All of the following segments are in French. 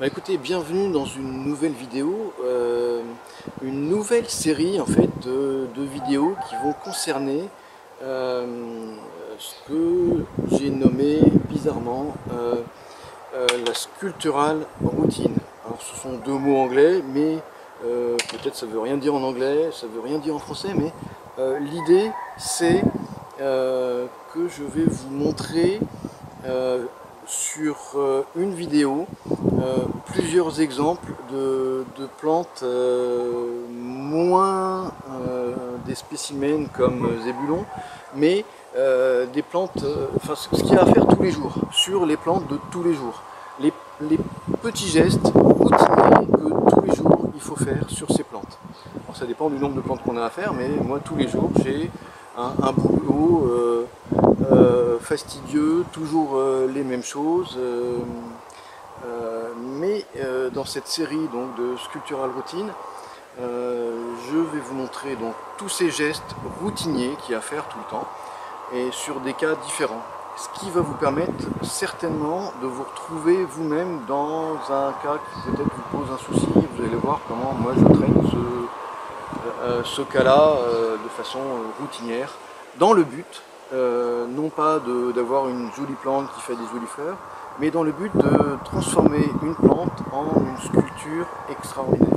Bah écoutez, bienvenue dans une nouvelle vidéo, une nouvelle série en fait de vidéos qui vont concerner ce que j'ai nommé bizarrement la sculptural routine. Alors ce sont deux mots anglais, mais peut-être ça veut rien dire en anglais, ça veut rien dire en français, mais l'idée c'est que je vais vous montrer sur une vidéo plusieurs exemples de plantes moins des spécimens comme zébulon, mais des plantes, enfin ce qu'il y a à faire tous les jours, sur les plantes de tous les jours. Les petits gestes routiniers que tous les jours il faut faire sur ces plantes. Alors, ça dépend du nombre de plantes qu'on a à faire, mais moi tous les jours j'ai un boulot fastidieux, toujours les mêmes choses. Mais dans cette série donc, de Sculptural Routine, je vais vous montrer donc, tous ces gestes routiniers qu'il y a à faire tout le temps et sur des cas différents. Ce qui va vous permettre certainement de vous retrouver vous-même dans un cas qui peut-être vous pose un souci. Vous allez voir comment moi je traite ce cas-là de façon routinière, dans le but non pas d'avoir une jolie plante qui fait des jolies fleurs, mais dans le but de transformer une plante en une sculpture extraordinaire.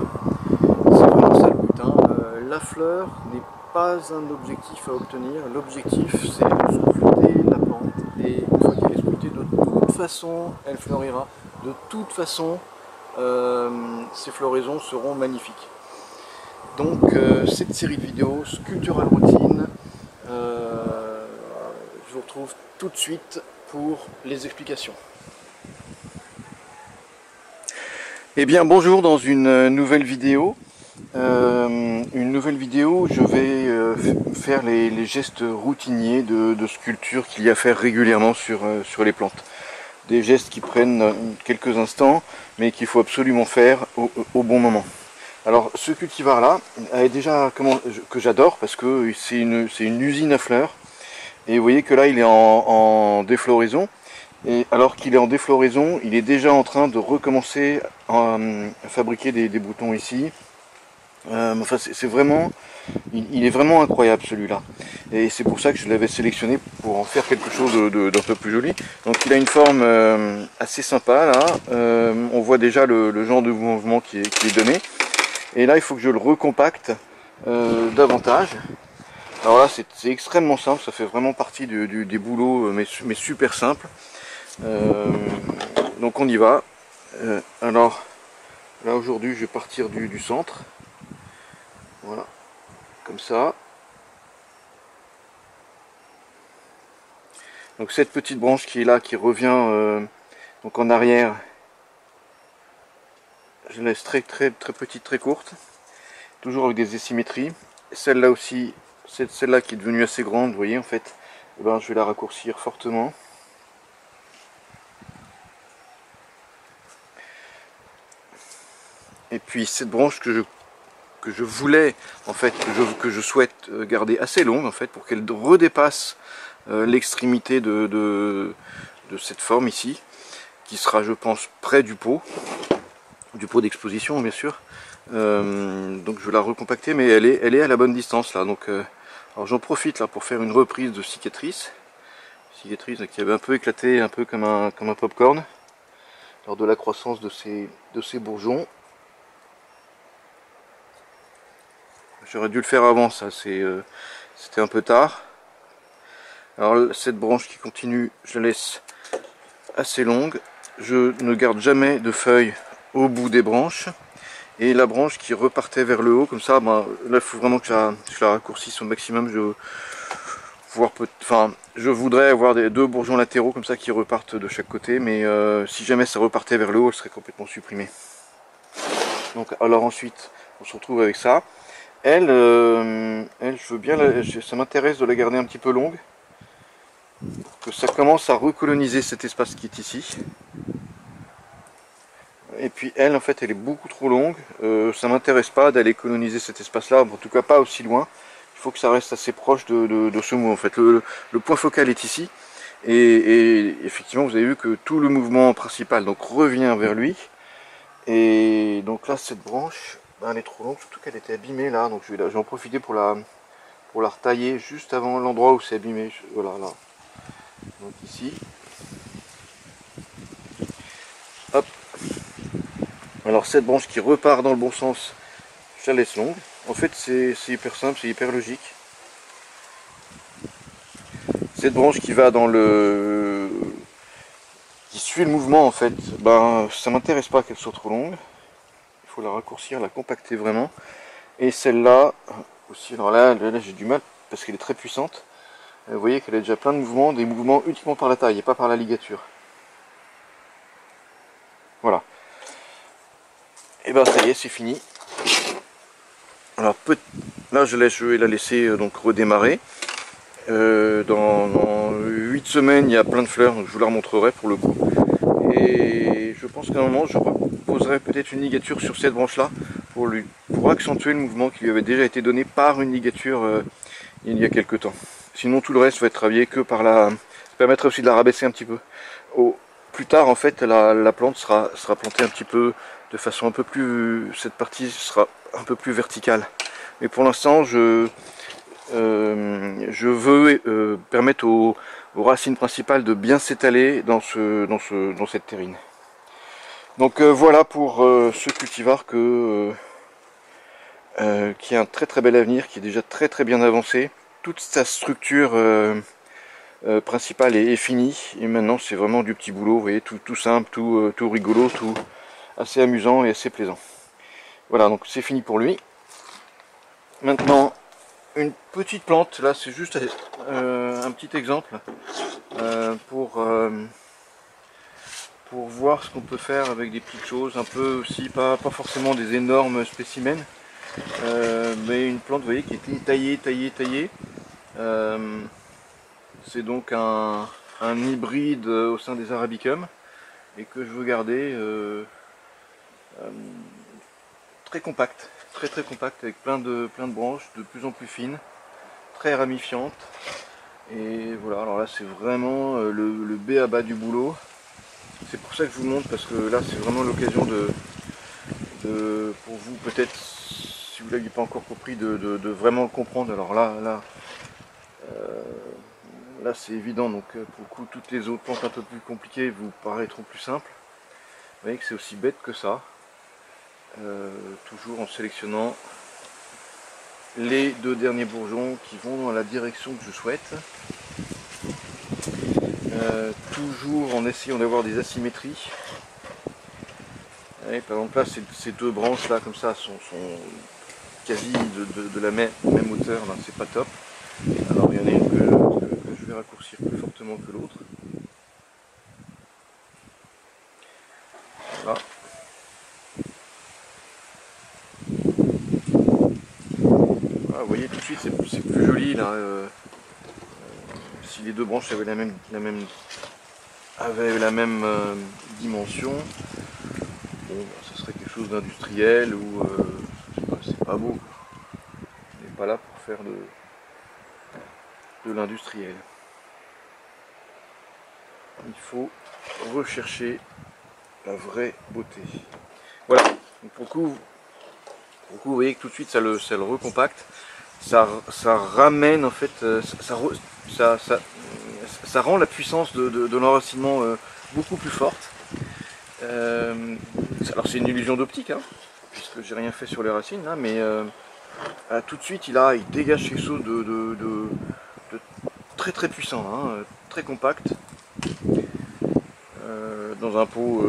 C'est vraiment ça le but. La fleur n'est pas un objectif à obtenir, l'objectif c'est de sculpter la plante, et une fois qu'elle est sculptée, de toute façon elle fleurira, de toute façon ces floraisons seront magnifiques. Donc cette série de vidéos, Sculptural Routine, je vous retrouve tout de suite pour les explications. Eh bien bonjour dans une nouvelle vidéo. Où je vais faire les gestes routiniers de sculpture qu'il y a à faire régulièrement sur les plantes. Des gestes qui prennent quelques instants, mais qu'il faut absolument faire au bon moment. Alors ce cultivar là est déjà que j'adore parce que c'est une usine à fleurs, et vous voyez que là il est en défloraison, et alors qu'il est en défloraison il est déjà en train de recommencer à fabriquer des boutons ici. Enfin c'est vraiment, il est vraiment incroyable celui-là, et c'est pour ça que je l'avais sélectionné pour en faire quelque chose d'un peu plus joli. Donc il a une forme assez sympa là, on voit déjà le genre de mouvement qui est donné. Et là, il faut que je le recompacte davantage. Alors là, c'est extrêmement simple, ça fait vraiment partie des boulots, mais super simple. Donc on y va. Alors, là aujourd'hui, je vais partir du centre. Voilà, comme ça. Donc cette petite branche qui est là, qui revient donc en arrière, je la laisse très petite, très courte, toujours avec des asymétries. Celle-là aussi, celle-là qui est devenue assez grande, vous voyez en fait, eh ben, je vais la raccourcir fortement. Et puis cette branche que je voulais, en fait, que je souhaite garder assez longue, en fait, pour qu'elle redépasse l'extrémité de cette forme ici, qui sera, je pense, près du pot d'exposition, bien sûr. Donc je vais la recompacter, mais elle est à la bonne distance là. Donc alors j'en profite là pour faire une reprise de cicatrice là, qui avait un peu éclaté, un peu comme un popcorn lors de la croissance de ces bourgeons. J'aurais dû le faire avant, ça c'était un peu tard. Alors cette branche qui continue, je la laisse assez longue. Je ne garde jamais de feuilles au bout des branches. Et la branche qui repartait vers le haut, comme ça, ben, là il faut vraiment que je la raccourcisse au maximum. Je voudrais avoir deux bourgeons latéraux comme ça qui repartent de chaque côté, mais si jamais ça repartait vers le haut, elle serait complètement supprimée. Donc alors ensuite, on se retrouve avec ça. Elle, je veux bien, ça m'intéresse de la garder un petit peu longue, pour que ça commence à recoloniser cet espace qui est ici. Et puis elle, en fait, elle est beaucoup trop longue. Ça m'intéresse pas d'aller coloniser cet espace-là, en tout cas pas aussi loin. Il faut que ça reste assez proche de ce mouvement. En fait, le point focal est ici. Et effectivement, vous avez vu que tout le mouvement principal donc revient vers lui. Et donc là, cette branche, ben, elle est trop longue, surtout qu'elle était abîmée là. Donc je vais en profiter pour la retailler juste avant l'endroit où c'est abîmé. Voilà, là. Donc ici. Hop. Alors cette branche qui repart dans le bon sens, je la laisse longue. En fait, c'est hyper simple, c'est hyper logique. Cette branche qui va dans le... qui suit le mouvement, en fait, ben ça m'intéresse pas qu'elle soit trop longue. Il faut la raccourcir, la compacter vraiment. Et celle-là aussi, alors là j'ai du mal parce qu'elle est très puissante. Vous voyez qu'elle a déjà plein de mouvements, des mouvements uniquement par la taille et pas par la ligature. Voilà. Et ben ça y est, c'est fini. Alors là je vais la laisser donc redémarrer. Dans 8 semaines il y a plein de fleurs, donc je vous la remontrerai pour le coup. Et je pense qu'à un moment je reposerai peut-être une ligature sur cette branche là pour accentuer le mouvement qui lui avait déjà été donné par une ligature il y a quelques temps. Sinon tout le reste va être travaillé que par la... Ça permettrait aussi de la rabaisser un petit peu. Plus tard en fait la plante sera plantée un petit peu de façon un peu plus... Cette partie sera un peu plus verticale. Mais pour l'instant je veux permettre aux racines principales de bien s'étaler dans cette terrine. Donc voilà pour ce cultivar qui a un très très bel avenir, qui est déjà très très bien avancé. Toute sa structure principale est finie et maintenant c'est vraiment du petit boulot, vous voyez, tout simple, tout rigolo, tout assez amusant et assez plaisant. Voilà, donc c'est fini pour lui. Maintenant une petite plante, là c'est juste un petit exemple pour voir ce qu'on peut faire avec des petites choses, un peu aussi, pas forcément des énormes spécimens, mais une plante, vous voyez, qui était taillée. C'est donc un hybride au sein des Arabicum et que je veux garder très compact, très compact, avec plein de branches de plus en plus fines, très ramifiantes. Et voilà, alors là c'est vraiment le B à bas du boulot. C'est pour ça que je vous montre, parce que là c'est vraiment l'occasion pour vous peut-être, si vous ne l'aviez pas encore compris, de vraiment le comprendre. Alors là c'est évident, donc pour le coup toutes les autres plantes un peu plus compliquées vous paraîtront plus simples. Vous voyez que c'est aussi bête que ça. Toujours en sélectionnant les 2 derniers bourgeons qui vont dans la direction que je souhaite. Toujours en essayant d'avoir des asymétries. Et par exemple là, ces 2 branches là comme ça sont quasi de la même hauteur, c'est pas top. Alors il y en a une que je vais raccourcir plus fortement que l'autre. Voilà. Voilà, vous voyez tout de suite c'est plus joli là. Si les 2 branches avaient la même dimension, bon, ce serait quelque chose d'industriel ou c'est pas beau. On n'est pas là pour faire de l'industriel. Il faut rechercher la vraie beauté. Voilà. Donc pour le coup, vous voyez que tout de suite ça le recompacte. Ça ramène en fait, ça rend la puissance de l'enracinement beaucoup plus forte. Alors c'est une illusion d'optique, hein, puisque j'ai rien fait sur les racines là, mais tout de suite il dégage quelque chose de très puissant, hein, très compact, dans un pot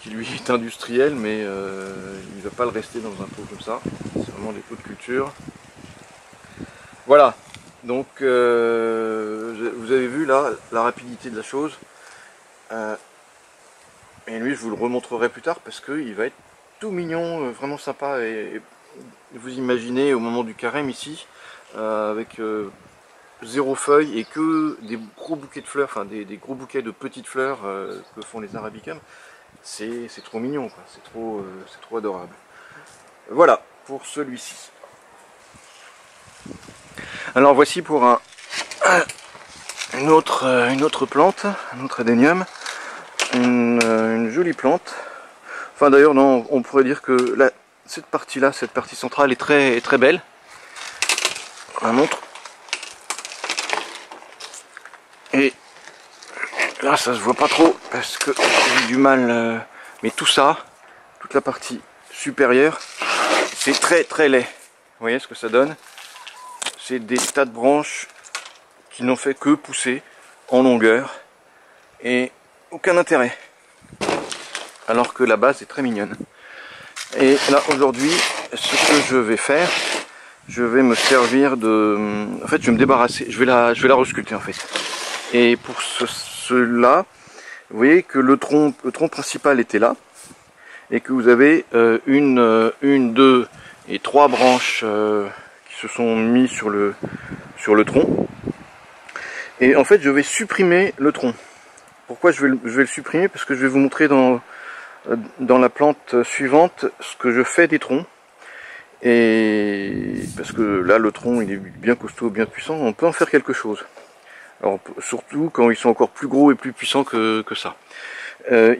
qui lui est industriel, mais il ne va pas le rester dans un pot comme ça. C'est vraiment des pots de culture. Voilà, donc vous avez vu là la rapidité de la chose. Et lui je vous le remontrerai plus tard parce qu'il va être tout mignon, vraiment sympa. Et vous imaginez au moment du carême ici, avec 0 feuilles et que des gros bouquets de fleurs, enfin des gros bouquets de petites fleurs que font les Arabicum, c'est trop mignon, quoi. C'est trop adorable. Voilà pour celui-ci. Alors voici pour une autre plante, un autre adénium, une jolie plante. Enfin d'ailleurs non, on pourrait dire que cette partie-là, cette partie centrale est très belle. On la montre. Et là ça se voit pas trop parce que j'ai du mal. Mais tout ça, toute la partie supérieure, c'est très laid. Vous voyez ce que ça donne? C'est des tas de branches qui n'ont fait que pousser en longueur et aucun intérêt. Alors que la base est très mignonne. Et là aujourd'hui, ce que je vais faire, je vais me servir de... En fait, je vais me débarrasser, je vais la resculpter en fait. Et pour cela, vous voyez que le tronc principal était là, et que vous avez une, deux et trois branches qui se sont mis sur le tronc. Et en fait, je vais supprimer le tronc. Pourquoi je vais le supprimer? Parce que je vais vous montrer dans la plante suivante ce que je fais des troncs. Et parce que là, le tronc, il est bien costaud, bien puissant, on peut en faire quelque chose. Alors, surtout quand ils sont encore plus gros et plus puissants que ça.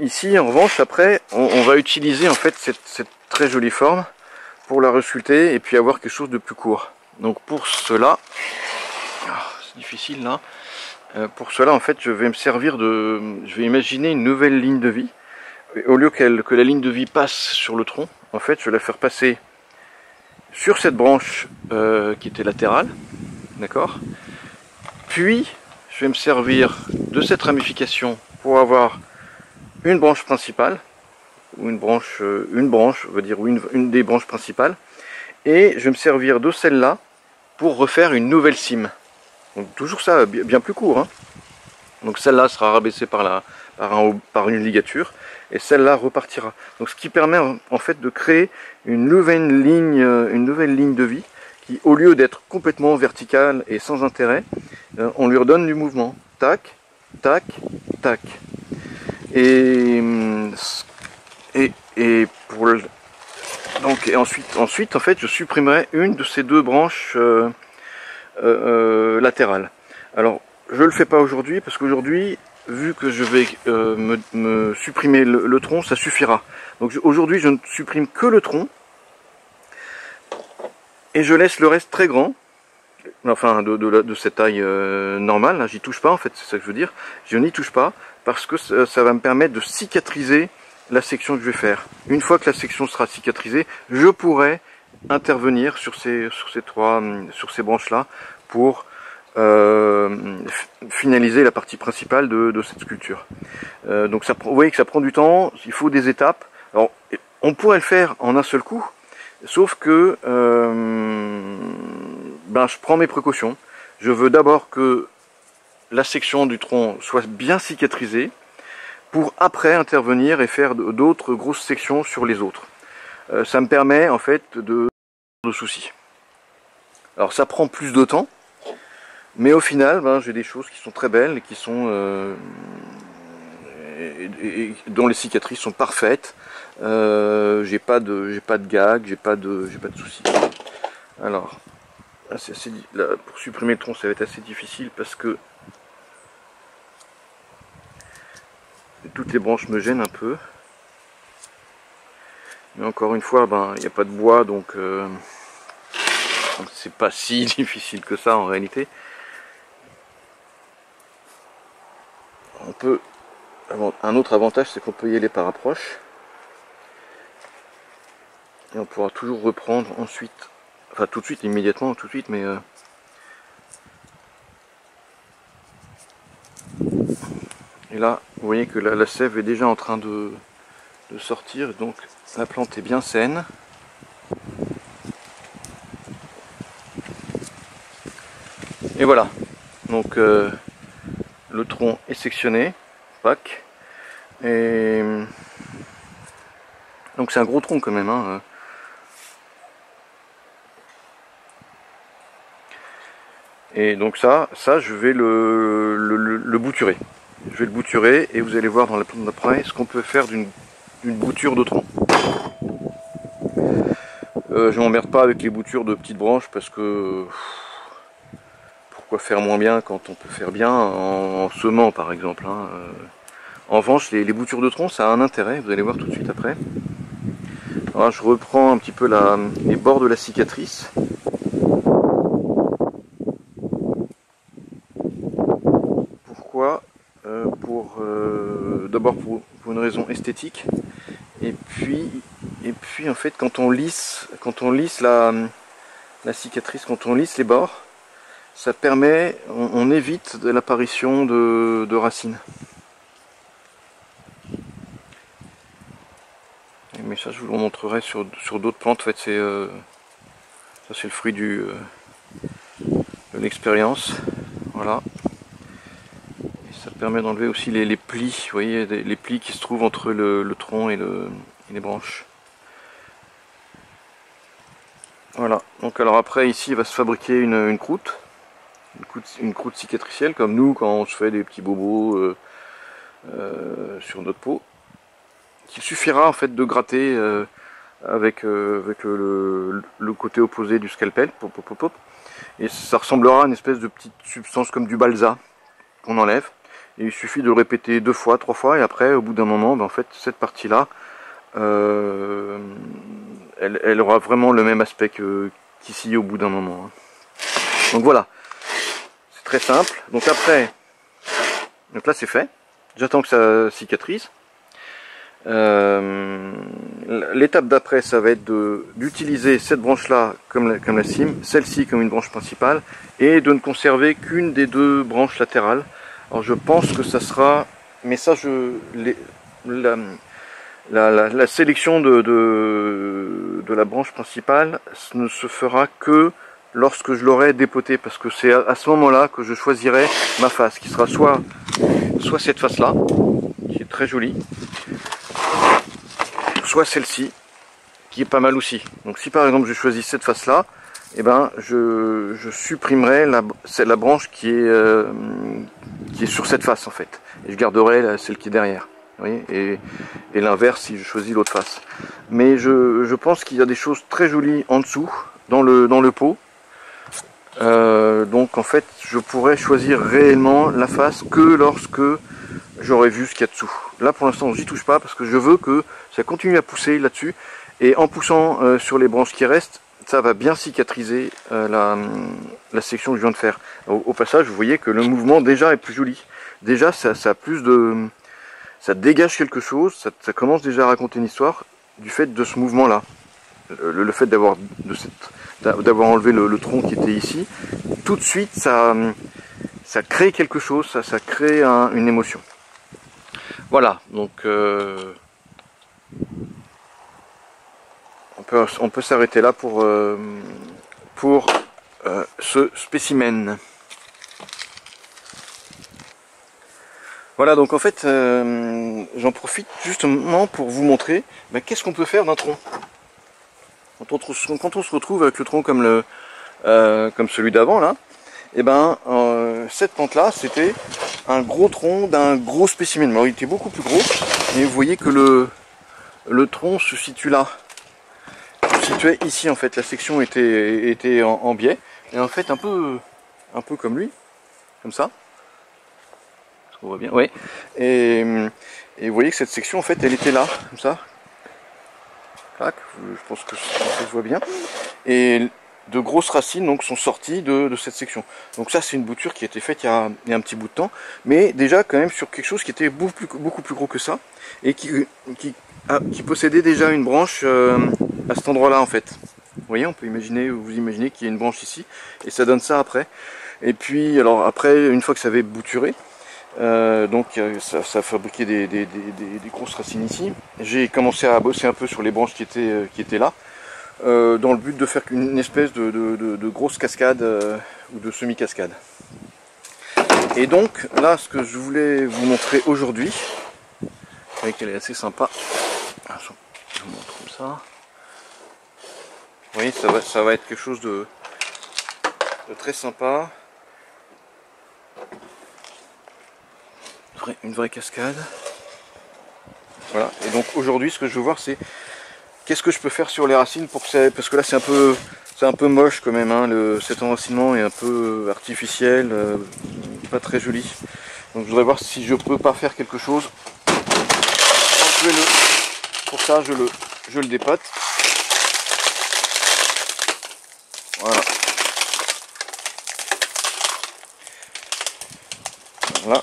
Ici, en revanche, après, on va utiliser en fait cette très jolie forme pour la resculpter et puis avoir quelque chose de plus court. Donc pour cela, c'est difficile là. Pour cela, en fait, je vais me servir je vais imaginer une nouvelle ligne de vie. Et au lieu que la ligne de vie passe sur le tronc, en fait, je vais la faire passer sur cette branche qui était latérale, d'accord. Puis, je vais me servir de cette ramification pour avoir une branche principale, ou une branche, on va dire, ou une des branches principales, et je vais me servir de celle-là pour refaire une nouvelle cime. Donc toujours ça, bien plus court, hein. Donc celle-là sera rabaissée par une ligature, et celle-là repartira. Donc ce qui permet en fait de créer une nouvelle ligne de vie, qui au lieu d'être complètement verticale et sans intérêt, on lui redonne du mouvement. Tac, tac, tac. Et ensuite en fait je supprimerai une de ces deux branches latérales. Alors je le fais pas aujourd'hui parce qu'aujourd'hui, vu que je vais me supprimer le tronc, ça suffira. Donc aujourd'hui je ne supprime que le tronc et je laisse le reste très grand. Enfin de cette taille normale, là j'y touche pas en fait, c'est ça que je veux dire. Je n'y touche pas parce que ça va me permettre de cicatriser la section que je vais faire. Une fois que la section sera cicatrisée, je pourrai intervenir sur ces branches là pour finaliser la partie principale de cette sculpture. Donc ça, vous voyez que ça prend du temps, il faut des étapes. Alors on pourrait le faire en un seul coup, sauf que je prends mes précautions. Je veux d'abord que la section du tronc soit bien cicatrisée pour après intervenir et faire d'autres grosses sections sur les autres. Ça me permet en fait de soucis. Alors ça prend plus de temps, mais au final j'ai des choses qui sont très belles et qui sont dont les cicatrices sont parfaites. J'ai pas de gag, j'ai pas de soucis. Alors là, pour supprimer le tronc ça va être assez difficile parce que toutes les branches me gênent un peu. Mais encore une fois, il n'y a pas de bois, donc c'est pas si difficile que ça en réalité. On peut. Un autre avantage, c'est qu'on peut y aller par approche. Et on pourra toujours reprendre ensuite. Enfin tout de suite, immédiatement, tout de suite, mais et là, vous voyez que la sève est déjà en train de sortir, donc la plante est bien saine. Et voilà, donc le tronc est sectionné, pack. Et donc c'est un gros tronc quand même, hein. Et donc ça je vais le bouturer. Je vais le bouturer et vous allez voir dans la plante d'après ce qu'on peut faire d'une bouture de tronc. Je m'emmerde pas avec les boutures de petites branches parce que pourquoi faire moins bien quand on peut faire bien en semant par exemple, hein. En revanche les boutures de tronc ça a un intérêt, vous allez voir tout de suite après. Alors je reprends un petit peu les bords de la cicatrice. Pourquoi? D'abord pour une raison esthétique, et puis en fait quand on lisse la cicatrice, quand on lisse les bords, ça permet, on évite l'apparition de racines. Mais ça je vous le montrerai sur d'autres plantes. En fait ça c'est le fruit de l'expérience. Voilà. Et ça permet d'enlever aussi les plis, vous voyez, les plis qui se trouvent entre le tronc et les branches. Voilà, donc alors après ici il va se fabriquer une croûte cicatricielle, comme nous quand on se fait des petits bobos sur notre peau, qu'il suffira en fait de gratter avec le côté opposé du scalpel, pop, pop, pop, et ça ressemblera à une espèce de petite substance comme du balsa qu'on enlève, et il suffit de le répéter 2 fois, 3 fois, et après au bout d'un moment, ben, en fait cette partie là elle aura vraiment le même aspect qu'ici au bout d'un moment, hein. Donc voilà, c'est très simple. Donc après, donc là c'est fait, j'attends que ça cicatrise. L'étape d'après, ça va être d'utiliser cette branche là comme la cime, celle-ci comme une branche principale, et de ne conserver qu'une des 2 branches latérales. Alors je pense que ça sera, mais ça la sélection de la branche principale ne se fera que lorsque je l'aurai dépotée, parce que c'est à ce moment-là que je choisirai ma face, qui sera soit cette face-là, qui est très jolie, soit celle-ci, qui est pas mal aussi. Donc si par exemple je choisis cette face-là, eh ben je supprimerai la branche qui est sur cette face en fait, et je garderai celle qui est derrière. Vous voyez, et l'inverse si je choisis l'autre face. Mais je pense qu'il y a des choses très jolies en dessous, dans le pot. Donc en fait je pourrais choisir réellement la face que lorsque j'aurai vu ce qu'il y a dessous. Là pour l'instant j'y touche pas parce que je veux que ça continue à pousser là-dessus, et en poussant sur les branches qui restent, ça va bien cicatriser la section que je viens de faire. Au passage vous voyez que le mouvement déjà est plus joli. Déjà ça a plus de... ça dégage quelque chose, ça commence déjà à raconter une histoire du fait de ce mouvement là. Le fait d'avoir enlevé le tronc qui était ici, tout de suite ça crée quelque chose, ça crée une émotion. Voilà, donc on peut s'arrêter là pour ce spécimen. Voilà, donc en fait j'en profite justement pour vous montrer qu'est-ce qu'on peut faire d'un tronc. Quand on se retrouve avec le tronc comme celui d'avant là, et cette plante là c'était un gros tronc d'un gros spécimen. Alors, il était beaucoup plus gros, et vous voyez que le tronc se situe là, se situait ici en fait. La section était en biais, et en fait un peu comme lui, comme ça. On voit bien, oui. Et vous voyez que cette section en fait elle était là, comme ça. Clac, je pense que ça se voit bien. Et de grosses racines donc sont sorties de cette section. Donc ça c'est une bouture qui a été faite il y a un petit bout de temps, mais déjà quand même sur quelque chose qui était beaucoup plus gros que ça, et qui possédait déjà une branche à cet endroit là en fait. Vous voyez, on peut vous imaginez qu'il y a une branche ici, et ça donne ça après. Et puis alors après, une fois que ça avait bouturé, donc ça fabriquait des grosses racines ici. J'ai commencé à bosser un peu sur les branches qui étaient là, dans le but de faire une espèce de grosse cascade ou de semi-cascade. Et donc là, ce que je voulais vous montrer aujourd'hui, vous voyez qu'elle est assez sympa. Je vous montre comme ça. Vous voyez, ça va être quelque chose de très sympa. Une vraie cascade. Voilà. Et donc aujourd'hui, ce que je veux voir, c'est qu'est-ce que je peux faire sur les racines pour que ça... Parce que là, c'est un peu moche quand même, hein, cet enracinement est un peu artificiel, pas très joli. Donc je voudrais voir si je peux pas faire quelque chose. Pour ça, je je le dépâte. Voilà. Voilà.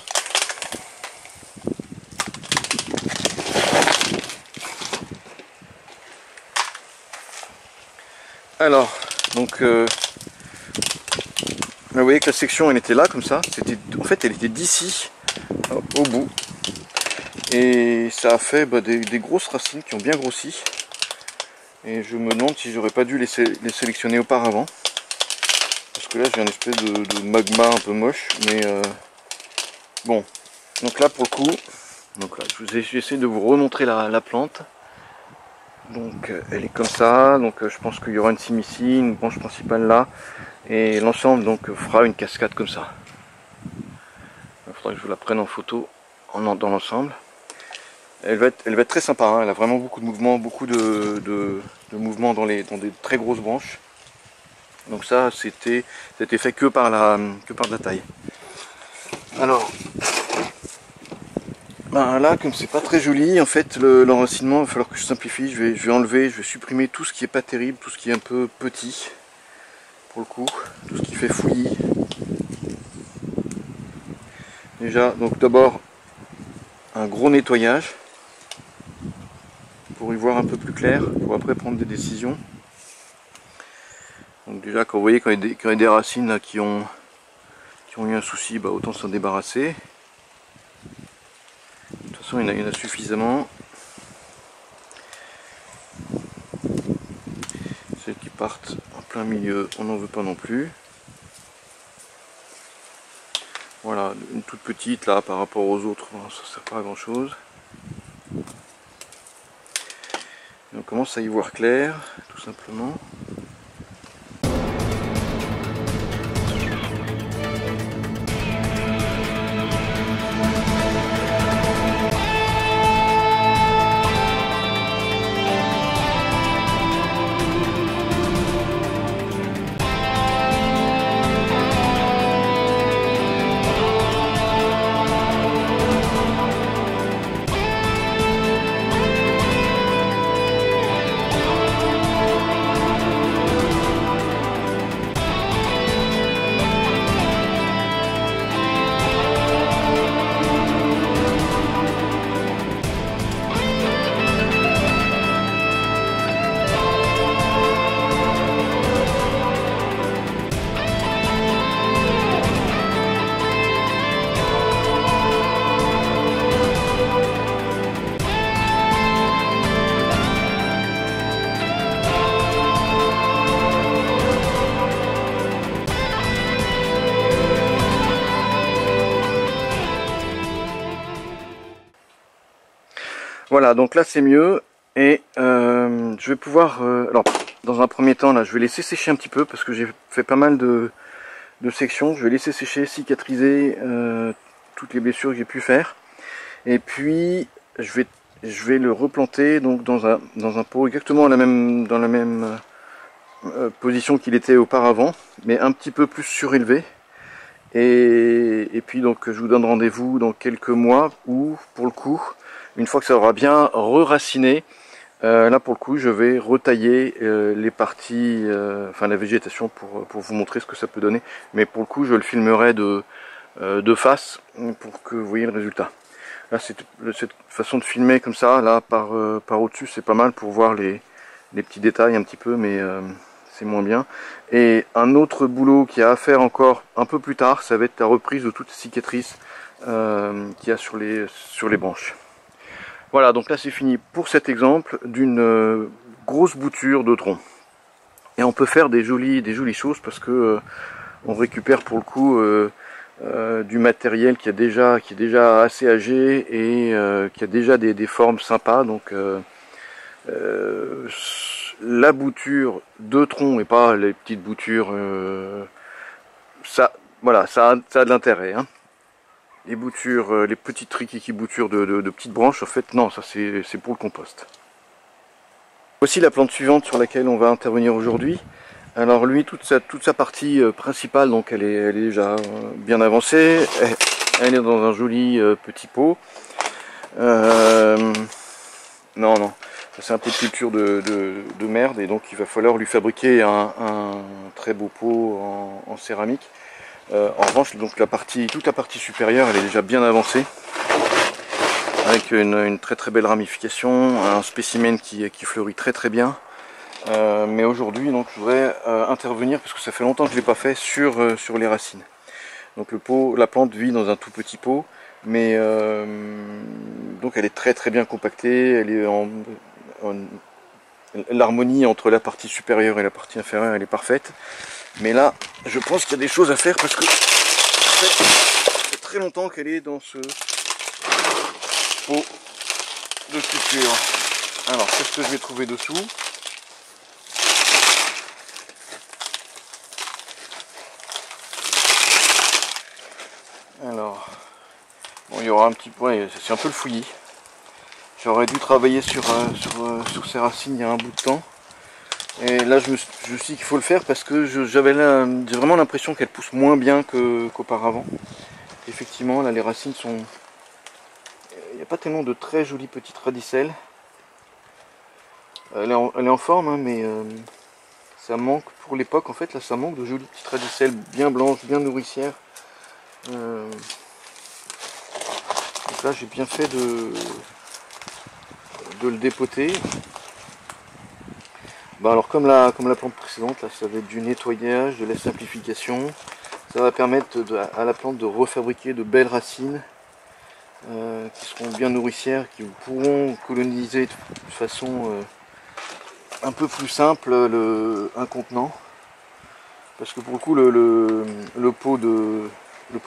Alors, donc, vous voyez que la section elle était là comme ça. En fait, elle était d'ici au bout. Et ça a fait des grosses racines qui ont bien grossi. Et je me demande si j'aurais pas dû les sélectionner auparavant. Parce que là j'ai une espèce de magma un peu moche. Mais bon. Donc là pour le coup, j'essaie de vous remontrer la plante. Donc elle est comme ça. Donc je pense qu'il y aura une cime ici, une branche principale là. Et l'ensemble donc fera une cascade comme ça. Il faudra que je vous la prenne en photo dans l'ensemble. Elle va être très sympa, hein. Elle a vraiment beaucoup de mouvements, beaucoup de mouvements dans des très grosses branches. Donc ça, c'était fait que par de la taille. Alors, là, comme c'est pas très joli, en fait, l'enracinement, il va falloir que je simplifie. Je vais enlever, je vais supprimer tout ce qui est pas terrible, tout ce qui est un peu petit, pour le coup, tout ce qui fait fouillis. Déjà, donc d'abord, un gros nettoyage, pour y voir un peu plus clair, pour après prendre des décisions. Donc déjà, quand vous voyez quand il y a des racines là, qui ont eu un souci, autant s'en débarrasser. De toute façon, il y en a suffisamment. Celles qui partent en plein milieu, on n'en veut pas non plus. Voilà, une toute petite là par rapport aux autres, ça ne sert pas à grand chose. Et on commence à y voir clair, tout simplement. Voilà, donc là c'est mieux et je vais pouvoir, alors dans un premier temps là je vais laisser sécher un petit peu parce que j'ai fait pas mal de sections, je vais laisser sécher, cicatriser toutes les blessures que j'ai pu faire et puis je vais le replanter donc dans un pot exactement dans la même position qu'il était auparavant mais un petit peu plus surélevé et puis donc je vous donne rendez-vous dans quelques mois où pour le coup une fois que ça aura bien re-raciné, là pour le coup je vais retailler les parties, enfin la végétation pour vous montrer ce que ça peut donner. Mais pour le coup je le filmerai de face pour que vous voyez le résultat. Là cette façon de filmer comme ça, là par au-dessus c'est pas mal pour voir les petits détails un petit peu, mais c'est moins bien. Et un autre boulot qui a à faire encore un peu plus tard, ça va être la reprise de toutes les cicatrices qu'il y a sur les branches. Voilà, donc là c'est fini pour cet exemple d'une grosse bouture de tronc. Et on peut faire des jolies choses parce que on récupère pour le coup du matériel qui est déjà assez âgé et qui a déjà des formes sympas. Donc la bouture de tronc et pas les petites boutures, ça a de l'intérêt, hein. Les boutures, les petites rikiki boutures de petites branches, en fait, non, ça c'est pour le compost. Voici la plante suivante sur laquelle on va intervenir aujourd'hui. Alors lui, toute sa partie principale, donc elle est déjà bien avancée. Elle est dans un joli petit pot. Non, c'est un pot de culture de merde, et donc il va falloir lui fabriquer un très beau pot en céramique. En revanche, donc toute la partie supérieure, elle est déjà bien avancée, avec une très très belle ramification, un spécimen qui fleurit très très bien. Mais aujourd'hui, donc, je voudrais intervenir, parce que ça fait longtemps que je ne l'ai pas fait, sur les racines. Donc la plante vit dans un tout petit pot, mais donc elle est très très bien compactée, elle est l'harmonie entre la partie supérieure et la partie inférieure, elle est parfaite. Mais là, je pense qu'il y a des choses à faire, parce que ça fait très longtemps qu'elle est dans ce pot de culture. Alors, qu'est-ce que je vais trouver dessous? Alors, bon, il y aura un petit point, c'est un peu le fouillis. J'aurais dû travailler sur ces racines il y a un bout de temps. Et là, je me suis dit qu'il faut le faire, parce que j'ai vraiment l'impression qu'elles poussent moins bien qu'auparavant. Effectivement, là, les racines sont... Il n'y a pas tellement de très jolies petites radicelles. Elle est en forme, hein, mais ça manque, pour l'époque, en fait, là, ça manque de jolies petites radicelles bien blanches, bien nourricières. Donc là, j'ai bien fait de le dépoter. Bah alors, comme la plante précédente, là, ça va être du nettoyage, de la simplification. Ça va permettre à la plante de refabriquer de belles racines qui seront bien nourricières, qui pourront coloniser de façon un peu plus simple un contenant. Parce que pour le coup, le pot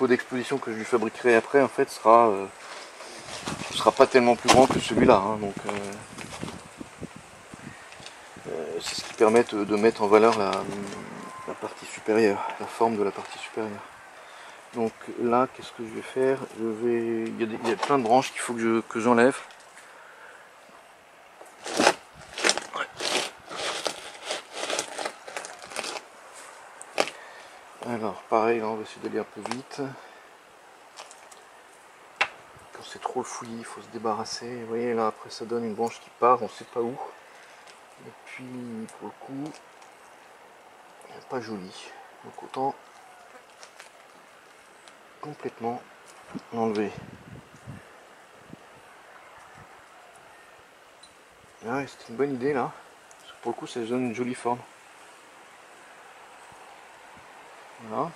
d'exposition que je lui fabriquerai après, en fait, sera pas tellement plus grand que celui-là, hein. Donc c'est ce qui permet de mettre en valeur la partie supérieure, la forme de la partie supérieure. Donc là, qu'est-ce que je vais faire? Il y a plein de branches qu'il faut que j'enlève. Alors pareil, là, on va essayer d'aller un peu vite. Quand c'est trop le fouillis, il faut se débarrasser. Vous voyez, là, après, ça donne une branche qui part, on ne sait pas où. Et puis, pour le coup, pas joli. Donc autant complètement l'enlever. Ah ouais, c'était une bonne idée là. Parce que pour le coup, ça donne une jolie forme. Voilà.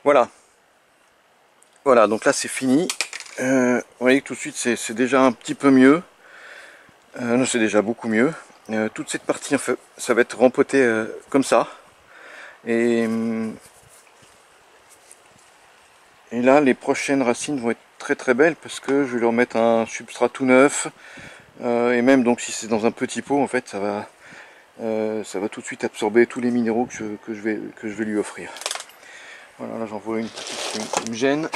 Voilà. Voilà, donc là c'est fini. Vous voyez que tout de suite c'est déjà un petit peu mieux. Non, c'est déjà beaucoup mieux. Toute cette partie, en fait, ça va être rempoté comme ça. Et là, les prochaines racines vont être très très belles, parce que je vais leur mettre un substrat tout neuf. Et même donc si c'est dans un petit pot, en fait, ça va tout de suite absorber tous les minéraux que je vais lui offrir. Voilà, là j'en vois une petite qui me gêne.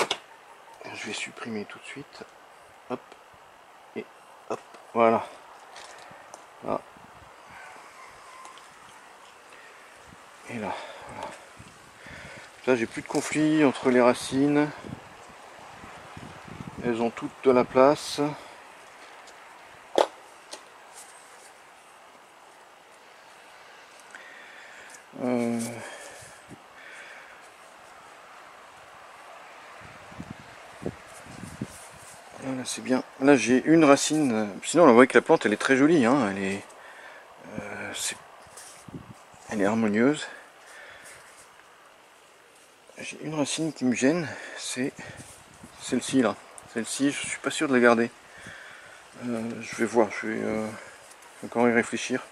Je vais supprimer tout de suite. Hop. Et hop. Voilà. Là. Et là. Voilà. Là j'ai plus de conflit entre les racines. Elles ont toutes de la place. Là c'est bien. Là j'ai une racine. Sinon on voit que la plante elle est très jolie, hein. Elle est harmonieuse. J'ai une racine qui me gêne, c'est celle-ci là. Celle-ci, je suis pas sûr de la garder. Je vais voir, je vais encore y réfléchir.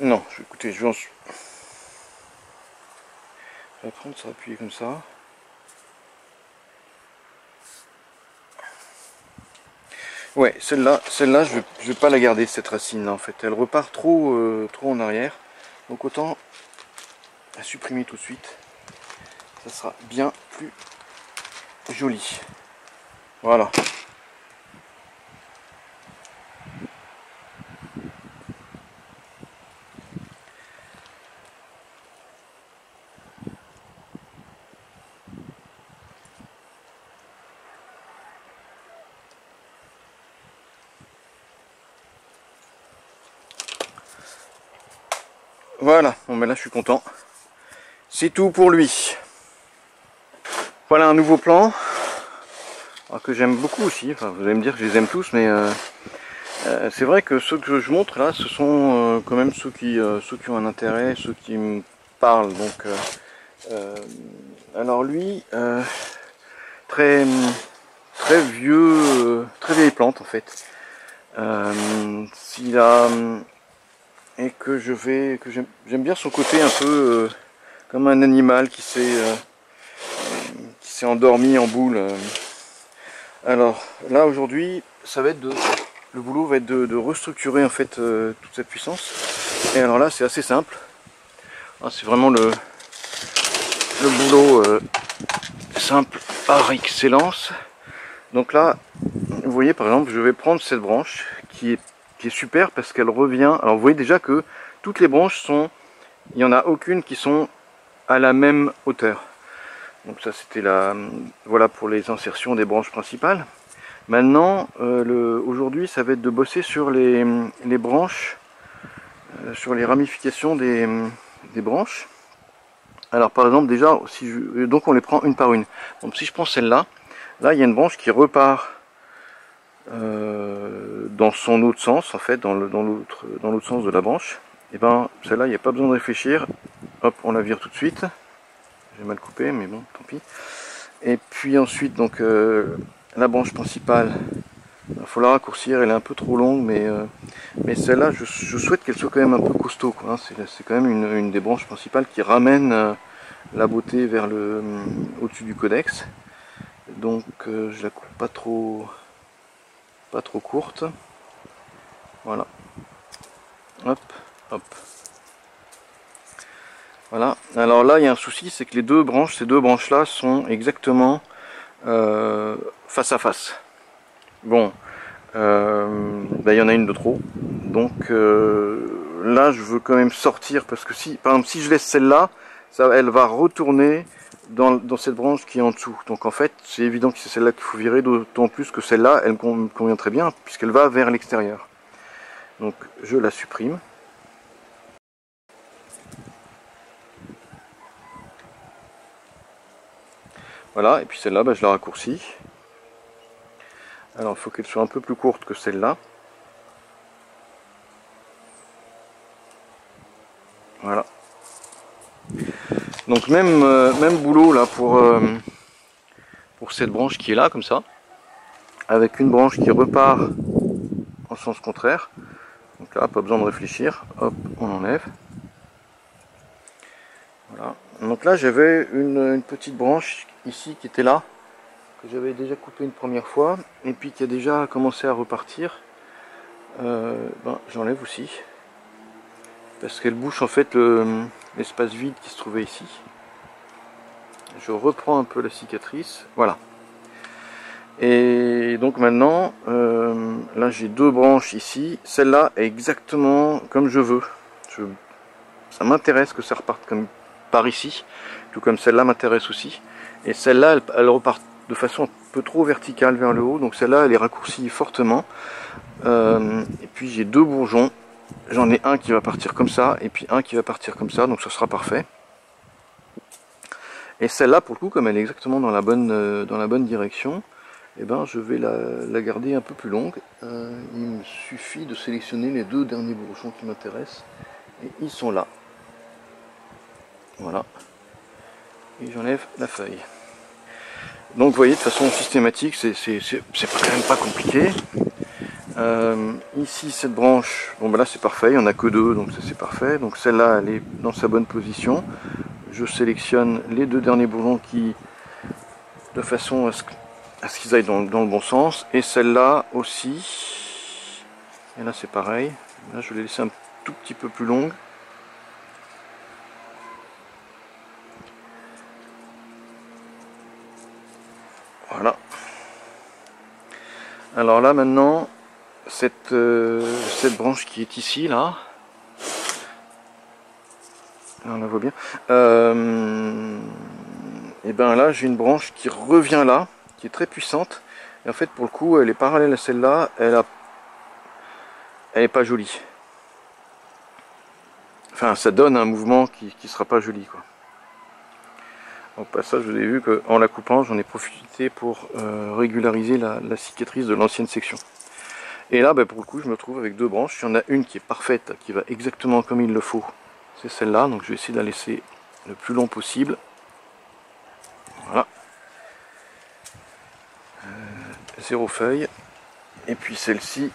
Non, écoutez, je vais la prendre, ça va appuyer comme ça. Ouais, celle-là, je vais pas la garder, cette racine là en fait. Elle repart trop en arrière. Donc autant la supprimer tout de suite. Ça sera bien plus joli. Voilà. Voilà, bon ben là je suis content. C'est tout pour lui. Voilà un nouveau plan. Alors que j'aime beaucoup aussi. Enfin, vous allez me dire que je les aime tous, mais c'est vrai que ceux que je montre là, ce sont quand même ceux qui ont un intérêt, ceux qui me parlent. Donc, alors lui, très vieux, très vieille plante en fait. S'il a et que j'aime bien son côté un peu comme un animal qui s'est endormi en boule. Alors là aujourd'hui, ça va être le boulot va être de restructurer en fait toute cette puissance. Et alors là, c'est assez simple. C'est vraiment le boulot simple par excellence. Donc là, vous voyez par exemple, je vais prendre cette branche qui est super parce qu'elle revient. Alors vous voyez déjà que toutes les branches sont, il n'y en a aucune qui sont à la même hauteur. Donc ça c'était voilà pour les insertions des branches principales. Maintenant, aujourd'hui ça va être de bosser sur les branches, sur les ramifications des branches. Alors par exemple déjà, donc on les prend une par une. Donc si je prends celle-là, là il y a une branche qui repart dans son autre sens, en fait, dans l'autre sens de la branche. Et ben celle-là, il n'y a pas besoin de réfléchir. Hop, on la vire tout de suite. J'ai mal coupé, mais bon, tant pis. Et puis ensuite, donc la branche principale, il faut la raccourcir. Elle est un peu trop longue, mais celle-là, je souhaite qu'elle soit quand même un peu costaud, quoi, hein. C'est quand même une des branches principales qui ramène la beauté vers au-dessus du codex. Donc je la coupe pas trop courte. Voilà. Hop, hop. Voilà. Alors là, il y a un souci, c'est que ces deux branches-là sont exactement face à face. Bon, il y en a une de trop. Donc là, je veux quand même sortir parce que par exemple, si je laisse celle-là, elle va retourner dans cette branche qui est en dessous. Donc en fait, c'est évident que c'est celle-là qu'il faut virer, d'autant plus que celle-là, elle me convient très bien puisqu'elle va vers l'extérieur. Donc je la supprime. Voilà, et puis celle-là, je la raccourcis. Alors il faut qu'elle soit un peu plus courte que celle-là. Voilà. Donc même boulot là pour cette branche qui est là, comme ça. Avec une branche qui repart en sens contraire. Donc là, pas besoin de réfléchir. Hop, on enlève. Voilà. Donc là, j'avais une petite branche ici qui était là, que j'avais déjà coupé une première fois, et puis qui a déjà commencé à repartir. J'enlève aussi, parce qu'elle bouche en fait l'espace vide qui se trouvait ici. Je reprends un peu la cicatrice, voilà. Et donc maintenant, là j'ai deux branches ici. Celle-là est exactement comme je veux. Ça m'intéresse que ça reparte comme par ici, tout comme celle-là m'intéresse aussi. Et celle-là, elle repart de façon un peu trop verticale vers le haut. Donc celle-là, elle est raccourcie fortement. Et puis j'ai deux bourgeons. J'en ai un qui va partir comme ça, et puis un qui va partir comme ça. Donc ça sera parfait. Et celle-là, pour le coup, comme elle est exactement dans la bonne direction, eh ben, je vais la garder un peu plus longue. Il me suffit de sélectionner les deux derniers bourgeons qui m'intéressent. Et ils sont là. Voilà. Et j'enlève la feuille. Donc vous voyez, de façon systématique, c'est quand même pas compliqué. Ici, cette branche, bon ben là c'est parfait, il n'y en a que deux, donc ça c'est parfait. Donc celle-là, elle est dans sa bonne position. Je sélectionne les deux derniers bourgeons qui, de façon à ce à ce qu'ils aillent dans le bon sens. Et celle-là aussi. Et là c'est pareil. Là je l'ai laissé un tout petit peu plus longue. Voilà. Alors là maintenant, cette branche qui est ici, là, on la voit bien, et ben là j'ai une branche qui revient là, qui est très puissante, et en fait pour le coup elle est parallèle à celle-là, elle est pas jolie. Enfin ça donne un mouvement qui sera pas joli, quoi. Au passage, vous avez vu qu'en la coupant, j'en ai profité pour régulariser la cicatrice de l'ancienne section. Et là, pour le coup, je me retrouve avec deux branches. Il y en a une qui est parfaite, qui va exactement comme il le faut. C'est celle-là, donc je vais essayer de la laisser le plus long possible. Voilà. Zéro feuille. Et puis celle-ci,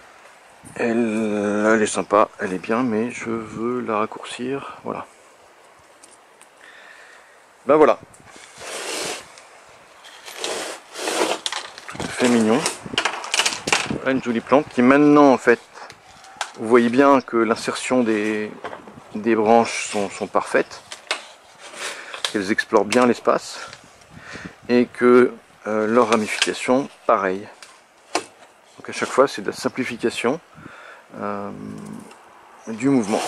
elle est sympa, elle est bien, mais je veux la raccourcir. Voilà. Ben voilà. Mignon. Voilà une jolie plante qui maintenant en fait, vous voyez bien que l'insertion des branches sont parfaites, qu'elles explorent bien l'espace et que leur ramification pareil. Donc à chaque fois c'est de la simplification du mouvement.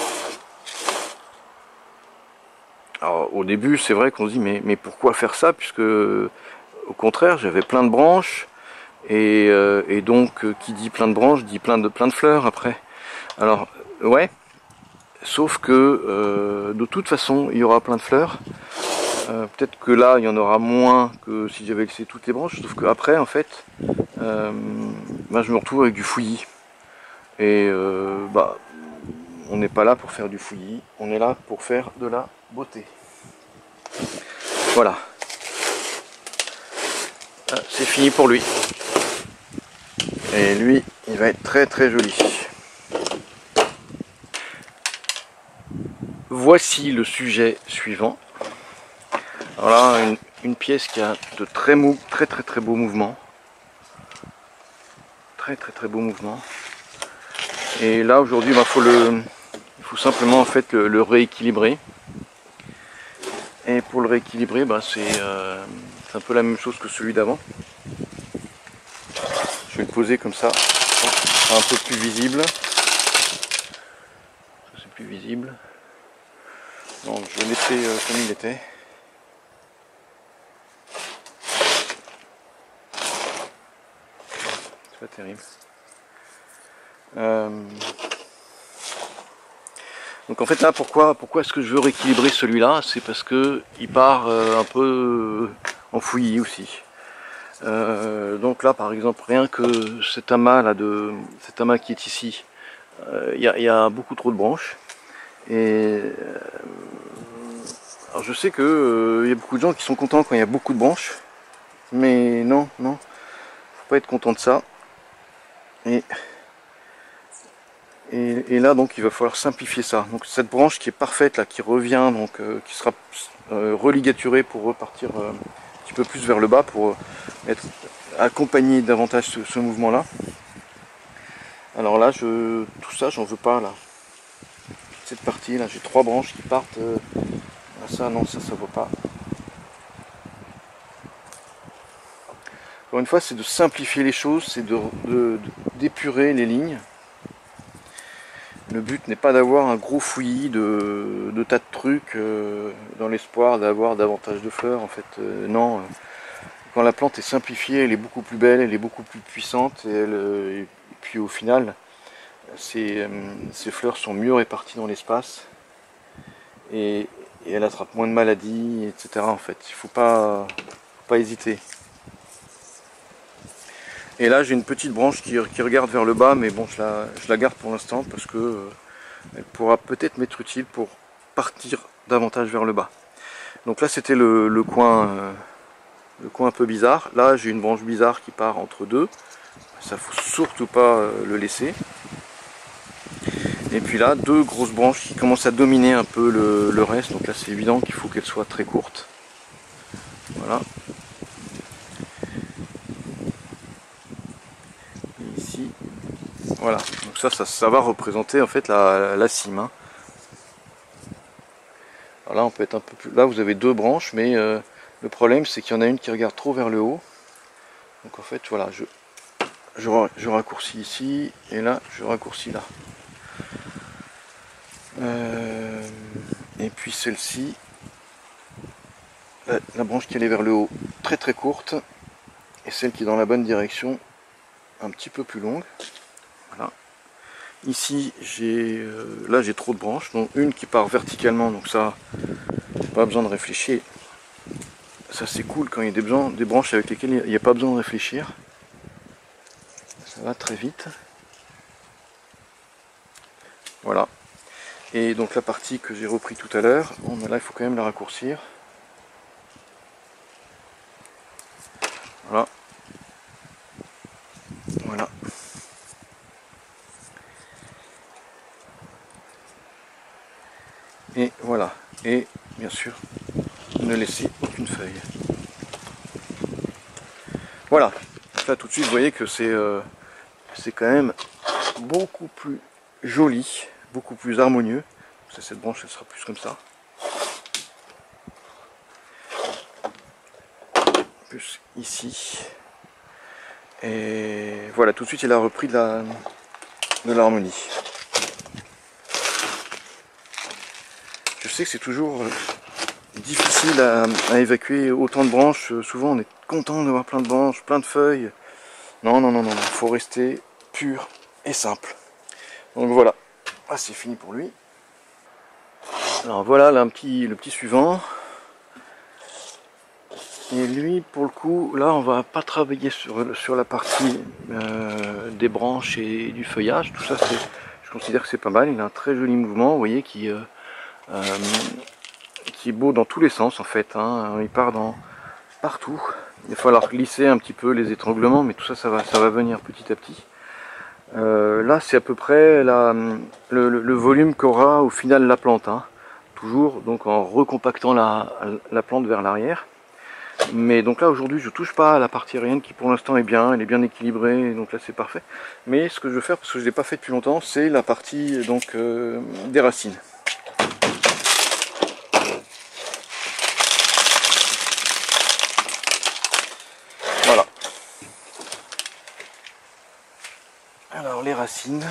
Alors au début c'est vrai qu'on se dit mais pourquoi faire ça, puisque au contraire j'avais plein de branches. Et donc qui dit plein de branches dit plein de fleurs après. Alors ouais, sauf que de toute façon il y aura plein de fleurs. Peut-être que là il y en aura moins que si j'avais laissé toutes les branches, sauf que après en fait je me retrouve avec du fouillis. Et on n'est pas là pour faire du fouillis, on est là pour faire de la beauté. Voilà. C'est fini pour lui. Et lui, il va être très très joli. Voici le sujet suivant. Alors là, une pièce qui a de très beaux mouvements. Très beaux mouvements. Et là aujourd'hui, il faut simplement en fait le rééquilibrer. Et pour le rééquilibrer, c'est un peu la même chose que celui d'avant. Je vais le poser comme ça, c'est un peu plus visible. C'est plus visible. Non, je vais laisser comme il était. C'est pas terrible. Donc en fait là, pourquoi est-ce que je veux rééquilibrer celui-là? C'est parce que il part un peu en fouillis aussi. Donc là par exemple, rien que cet amas là cet amas qui est ici, il y a beaucoup trop de branches. Et alors je sais que y a beaucoup de gens qui sont contents quand il y a beaucoup de branches, mais non, faut pas être content de ça. Et là donc il va falloir simplifier ça. Donc cette branche qui est parfaite là, qui revient, donc qui sera religaturée pour repartir un petit peu plus vers le bas, pour accompagner davantage ce mouvement là. Alors là tout ça j'en veux pas là. Cette partie là, j'ai trois branches qui partent. Ça non, ça vaut pas. Encore une fois, c'est de simplifier les choses, c'est d'épurer les lignes. Le but n'est pas d'avoir un gros fouillis de tas de trucs dans l'espoir d'avoir davantage de fleurs. En fait, non. Quand la plante est simplifiée, elle est beaucoup plus belle, elle est beaucoup plus puissante. Et puis au final, ces fleurs sont mieux réparties dans l'espace. Et elle attrape moins de maladies, etc. En fait, il faut pas hésiter. Et là j'ai une petite branche qui regarde vers le bas, mais bon je la garde pour l'instant parce que elle pourra peut-être m'être utile pour partir davantage vers le bas. Donc là c'était le coin un peu bizarre. Là j'ai une branche bizarre qui part entre deux. Ça faut surtout pas le laisser. Et puis là deux grosses branches qui commencent à dominer un peu le reste. Donc là c'est évident qu'il faut qu'elles soient très courtes. Voilà. Voilà, donc ça va représenter en fait la cime. Hein. Alors là on peut être un peu plus. Là vous avez deux branches, mais le problème c'est qu'il y en a une qui regarde trop vers le haut. Donc en fait voilà, je raccourcis ici et là je raccourcis là. Et puis celle-ci, la branche qui allait vers le haut, très très courte, et celle qui est dans la bonne direction, un petit peu plus longue. Voilà. Ici là j'ai trop de branches, donc une qui part verticalement, donc ça pas besoin de réfléchir. Ça c'est cool quand il y a des branches avec lesquelles il n'y a pas besoin de réfléchir. Ça va très vite. Voilà. Et donc la partie que j'ai repris tout à l'heure, bon, là il faut quand même la raccourcir. Voilà. Voilà. Et voilà. Et bien sûr, ne laisser aucune feuille. Voilà. Donc là tout de suite vous voyez que c'est quand même beaucoup plus joli, beaucoup plus harmonieux. Cette branche elle sera plus comme ça. Plus ici. Et voilà, tout de suite il a repris de l'harmonie. Je sais que c'est toujours difficile à évacuer autant de branches. Souvent on est content d'avoir plein de branches, plein de feuilles. Non, non, non, non, il faut rester pur et simple. Donc voilà, ah, c'est fini pour lui. Alors voilà là, le petit suivant. Et lui, pour le coup, là, on va pas travailler sur la partie des branches et du feuillage. Tout ça, je considère que c'est pas mal. Il a un très joli mouvement, vous voyez, qui est beau dans tous les sens, en fait. Hein. Il part partout. Il va falloir glisser un petit peu les étranglements, mais tout ça, ça va venir petit à petit. Là, c'est à peu près le volume qu'aura au final la plante. Hein. Toujours donc en recompactant la plante vers l'arrière. Mais donc là aujourd'hui je touche pas à la partie aérienne qui pour l'instant est bien, elle est bien équilibrée, donc là c'est parfait. Mais ce que je veux faire, parce que je ne l'ai pas fait depuis longtemps, c'est la partie donc des racines. Voilà. Alors les racines,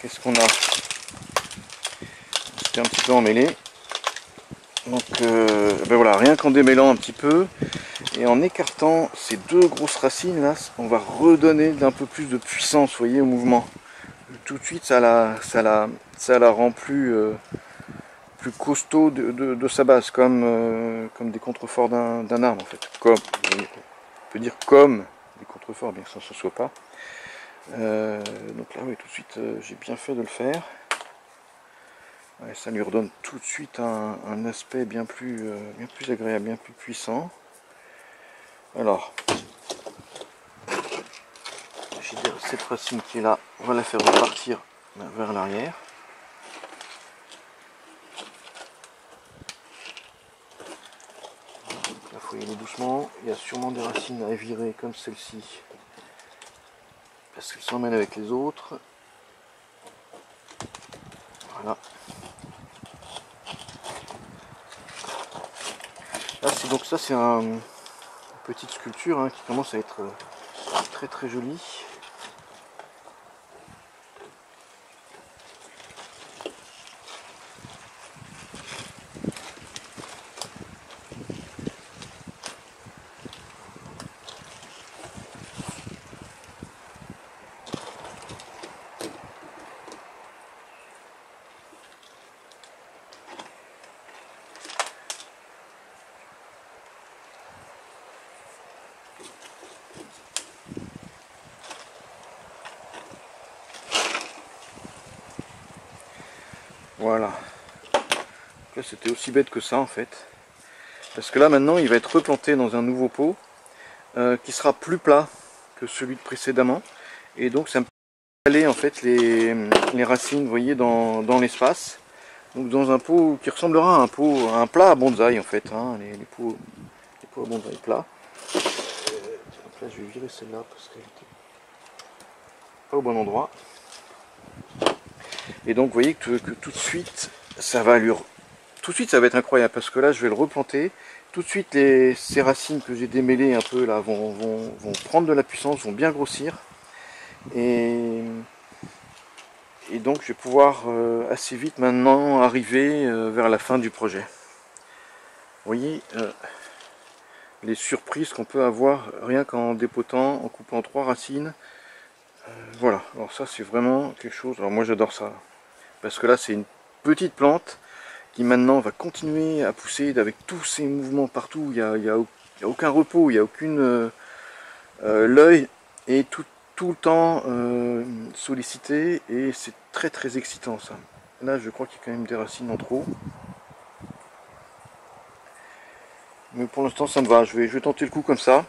qu'est-ce qu'on a? C'était un petit peu emmêlé. Donc ben voilà, rien qu'en démêlant un petit peu et en écartant ces deux grosses racines là, on va redonner un peu plus de puissance, vous voyez, au mouvement. Tout de suite ça la rend plus costaud de sa base, comme des contreforts d'un arbre en fait. On peut dire comme des contreforts, bien que ça ne se soit pas. Donc là oui, tout de suite j'ai bien fait de le faire. Ouais, ça lui redonne tout de suite un aspect bien plus agréable, bien plus puissant. Alors, j'ai cette racine qui est là, on va la faire repartir vers l'arrière. Là, il faut y aller doucement. Il y a sûrement des racines à virer comme celle-ci, parce qu'elles s'emmènent avec les autres. Voilà. Là, donc ça, c'est une petite sculpture hein, qui commence à être très très jolie. Voilà. Là c'était aussi bête que ça en fait. Parce que là maintenant il va être replanté dans un nouveau pot qui sera plus plat que celui de précédemment. Et donc ça me permet d'aller en fait les racines, vous voyez, dans l'espace. Donc dans un pot qui ressemblera à un plat à bonsaï en fait. Hein, les pots à bonsaï plats. Donc là je vais virer celle-là parce qu'elle était pas au bon endroit. Et donc vous voyez que tout de suite ça va ça va être incroyable, parce que là je vais le replanter. Tout de suite ces racines que j'ai démêlées un peu là vont prendre de la puissance, vont bien grossir. Et donc je vais pouvoir assez vite maintenant arriver vers la fin du projet. Vous voyez les surprises qu'on peut avoir rien qu'en dépotant, en coupant 3 racines. Voilà, alors ça c'est vraiment quelque chose, alors moi j'adore ça. Parce que là c'est une petite plante qui maintenant va continuer à pousser avec tous ces mouvements partout. Il n'y a aucun repos, il n'y a aucune... l'œil est tout le temps sollicité et c'est très très excitant ça. Là je crois qu'il y a quand même des racines en trop. Mais pour l'instant ça me va, je vais tenter le coup comme ça.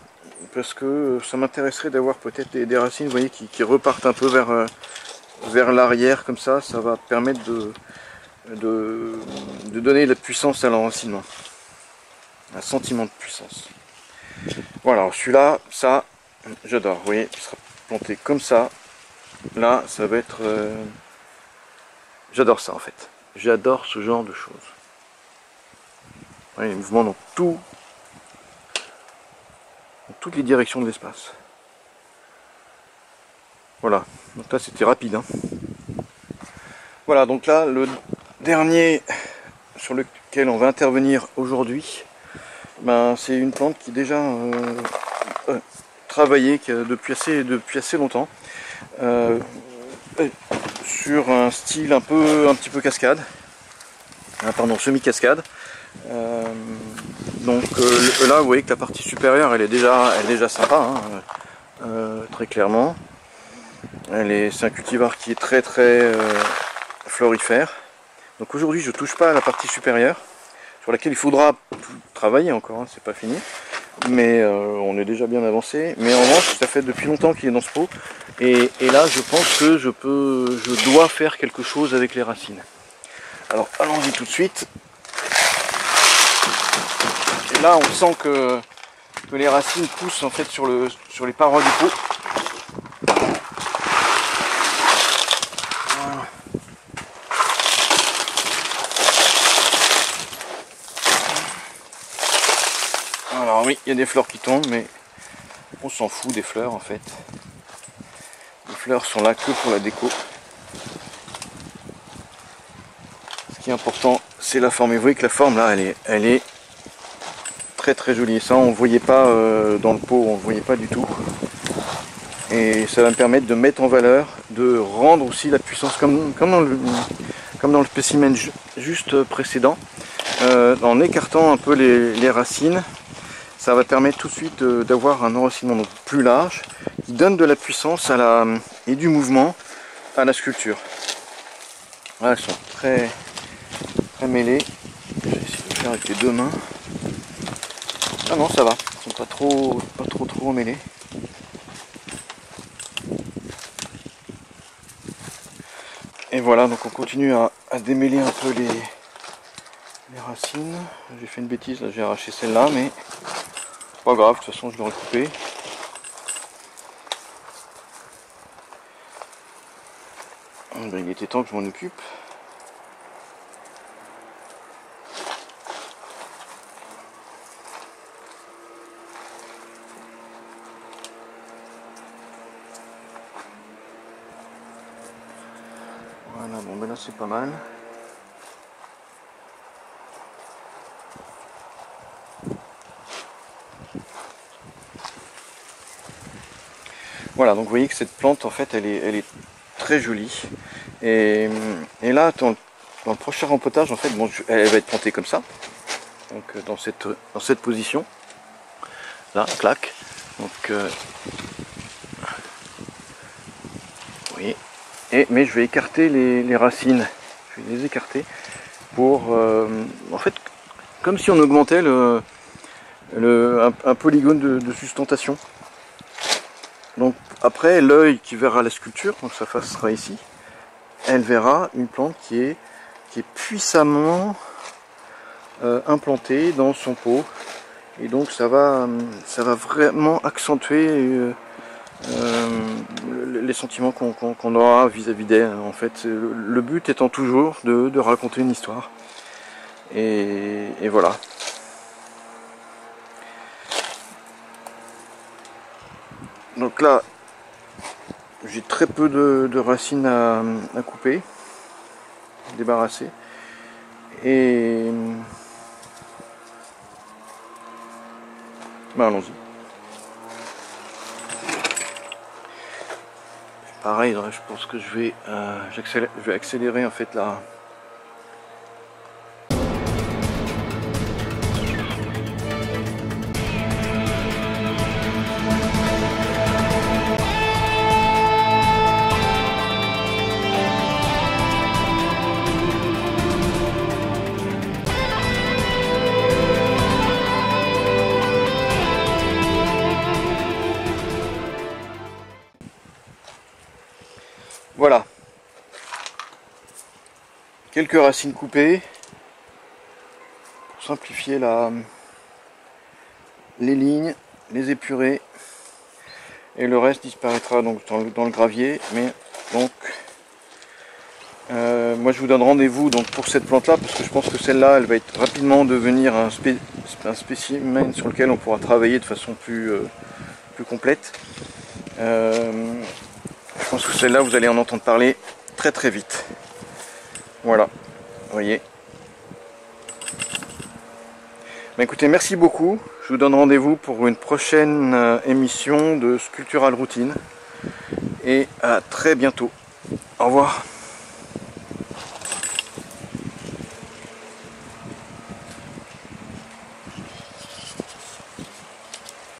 Parce que ça m'intéresserait d'avoir peut-être des racines, vous voyez, qui repartent un peu vers l'arrière comme ça. Ça va permettre de donner de la puissance à l'enracinement. Un sentiment de puissance. Voilà, celui-là, ça, j'adore. Vous voyez, il sera planté comme ça. Là, ça va être... J'adore ça en fait. J'adore ce genre de choses. Vous voyez, les mouvements dans toutes les directions de l'espace. Voilà, donc là c'était rapide. Hein. Voilà, donc là, le dernier sur lequel on va intervenir aujourd'hui, ben, c'est une plante qui est déjà travaillée depuis assez longtemps sur un style un petit peu cascade, pardon, semi-cascade. Donc là vous voyez que la partie supérieure elle est déjà sympa, hein, très clairement. C'est un cultivar qui est très florifère. Donc aujourd'hui je touche pas à la partie supérieure, sur laquelle il faudra travailler encore, hein, c'est pas fini. Mais on est déjà bien avancé. Mais en revanche, ça fait depuis longtemps qu'il est dans ce pot. Et là, je pense que je dois faire quelque chose avec les racines. Alors, allons-y tout de suite. Et là, on sent que les racines poussent en fait sur les parois du pot. Voilà. Alors oui, il y a des fleurs qui tombent, mais on s'en fout des fleurs en fait. Les fleurs sont là que pour la déco. Ce qui est important, c'est la forme. Et vous voyez que la forme là, elle est très jolie. Ça, on ne voyait pas dans le pot, on ne voyait pas du tout. Et ça va me permettre de mettre en valeur, de rendre aussi la puissance, comme dans le spécimen juste précédent, en écartant un peu les racines. Ça va permettre tout de suite d'avoir un enracinement plus large, qui donne de la puissance et du mouvement à la sculpture. Voilà, elles sont très mêlées. Je vais essayer de le faire avec les 2 mains. Ah non, ça va, elles sont pas trop mêlées. Et voilà, donc on continue à démêler un peu les racines. J'ai fait une bêtise, là j'ai arraché celle-là, mais pas grave, de toute façon je l'aurais coupé. Il était temps que je m'en occupe. Voilà, bon ben là c'est pas mal. Voilà, donc vous voyez que cette plante en fait elle est très jolie. Et là dans le prochain rempotage en fait, bon, elle va être plantée comme ça. Donc dans cette position. Là, clac. Donc vous voyez. Mais je vais écarter les racines. Je vais les écarter pour en fait comme si on augmentait un polygone de sustentation. Donc après l'œil qui verra la sculpture, donc sa face sera ici, elle verra une plante qui est puissamment implantée dans son pot, et donc ça va vraiment accentuer les sentiments qu'on aura vis-à-vis d'elle. En fait, le but étant toujours de raconter une histoire. Et voilà. Donc là, j'ai très peu de racines à couper, débarrasser. Et ben allons-y. Pareil, je pense que je vais accélérer en fait là. Voilà, quelques racines coupées pour simplifier les lignes, les épurer, et le reste disparaîtra donc dans le gravier. Mais donc moi je vous donne rendez-vous donc pour cette plante là, parce que je pense que celle-là elle va être rapidement devenir un spécimen sur lequel on pourra travailler de façon plus complète. Je pense que celle-là vous allez en entendre parler très vite. Voilà, vous voyez. Bah écoutez, merci beaucoup. Je vous donne rendez-vous pour une prochaine émission de Sculptural Routine. Et à très bientôt. Au revoir.